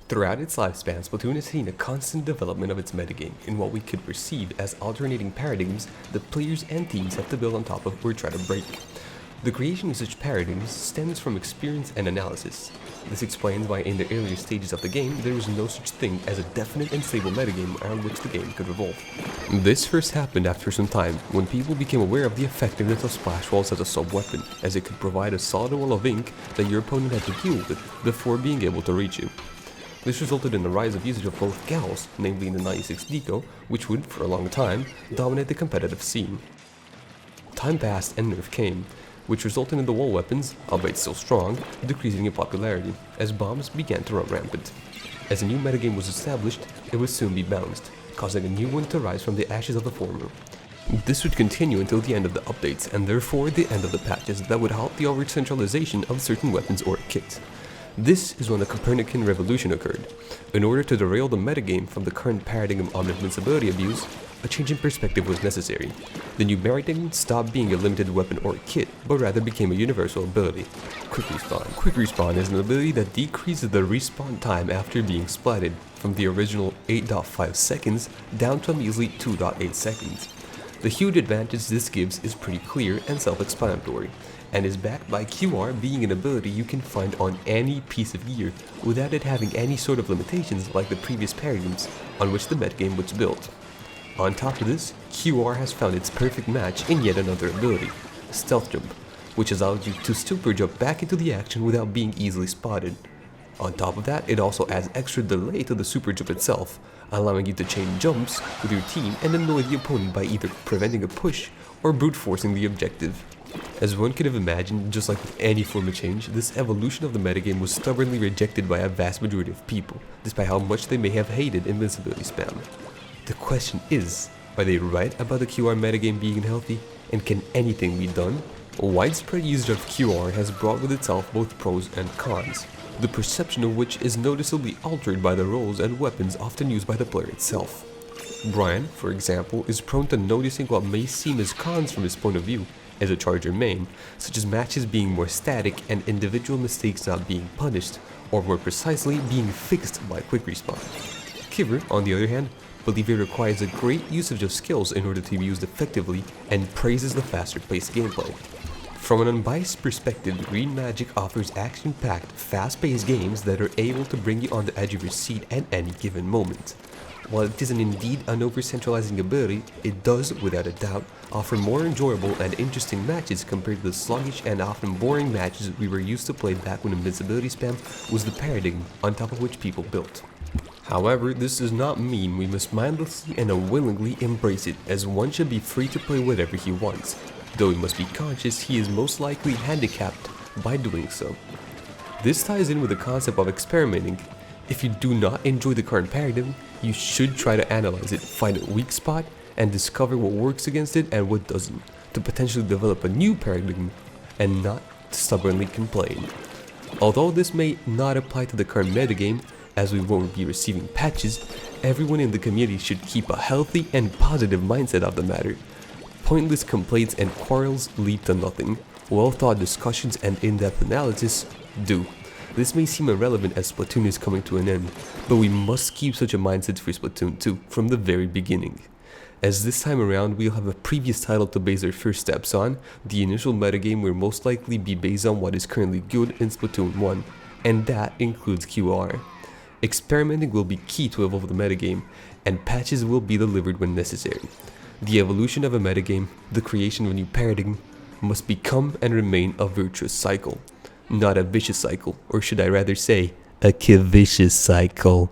Throughout its lifespan, Splatoon has seen a constant development of its metagame in what we could perceive as alternating paradigms that players and teams have to build on top of or try to break. The creation of such paradigms stems from experience and analysis. This explains why in the earlier stages of the game there was no such thing as a definite and stable metagame around which the game could revolve. This first happened after some time, when people became aware of the effectiveness of splash walls as a sub-weapon, as it could provide a solid wall of ink that your opponent had to deal with before being able to reach you. This resulted in the rise of usage of both gals, namely in the 96 Deco, which would, for a long time, dominate the competitive scene. Time passed and Nerf came, which resulted in the wall weapons, albeit still strong, decreasing in popularity, as bombs began to run rampant. As a new metagame was established, it would soon be bounced, causing a new one to rise from the ashes of the former. This would continue until the end of the updates, and therefore the end of the patches that would halt the over-centralization of certain weapons or kits. This is when the Copernican revolution occurred. In order to derail the metagame from the current paradigm of invincibility abuse, a change in perspective was necessary. The new paradigm stopped being a limited weapon or kit, but rather became a universal ability. Quick Respawn. Quick Respawn is an ability that decreases the respawn time after being splatted, from the original 8.5 seconds down to a measly 2.8 seconds. The huge advantage this gives is pretty clear and self-explanatory, and is backed by QR being an ability you can find on any piece of gear without it having any sort of limitations like the previous paradigms on which the metagame was built. On top of this, QR has found its perfect match in yet another ability, Stealth Jump, which allows you to super jump back into the action without being easily spotted. On top of that, it also adds extra delay to the super jump itself, allowing you to chain jumps with your team and annoy the opponent by either preventing a push or brute forcing the objective. As one could have imagined, just like with any form of change, this evolution of the metagame was stubbornly rejected by a vast majority of people, despite how much they may have hated invincibility spam. The question is, are they right about the QR metagame being healthy, and can anything be done? Widespread usage of QR has brought with itself both pros and cons, the perception of which is noticeably altered by the roles and weapons often used by the player itself. Brian, for example, is prone to noticing what may seem as cons from his point of view, as a charger main, such as matches being more static and individual mistakes not being punished, or more precisely, being fixed by Quick Respawn. Kiver, on the other hand, believes it requires a great usage of skills in order to be used effectively, and praises the faster paced gameplay. From an unbiased perspective, Green Magic offers action-packed, fast-paced games that are able to bring you on the edge of your seat at any given moment. While it isn't indeed an over-centralizing ability, it does, without a doubt, offer more enjoyable and interesting matches compared to the sluggish and often boring matches we were used to play back when invincibility spam was the paradigm on top of which people built. However, this does not mean we must mindlessly and unwillingly embrace it, as one should be free to play whatever he wants, though he must be conscious he is most likely handicapped by doing so. This ties in with the concept of experimenting. If you do not enjoy the current paradigm, you should try to analyze it, find a weak spot, and discover what works against it and what doesn't, to potentially develop a new paradigm, and not stubbornly complain. Although this may not apply to the current metagame, as we won't be receiving patches, everyone in the community should keep a healthy and positive mindset of the matter. Pointless complaints and quarrels lead to nothing. Well-thought discussions and in-depth analysis do. This may seem irrelevant as Splatoon is coming to an end, but we must keep such a mindset for Splatoon 2 from the very beginning. As this time around we'll have a previous title to base our first steps on, the initial metagame will most likely be based on what is currently good in Splatoon 1, and that includes QR. Experimenting will be key to evolve the metagame, and patches will be delivered when necessary. The evolution of a metagame, the creation of a new paradigm, must become and remain a virtuous cycle, not a vicious cycle, or should I rather say, a kivicious cycle.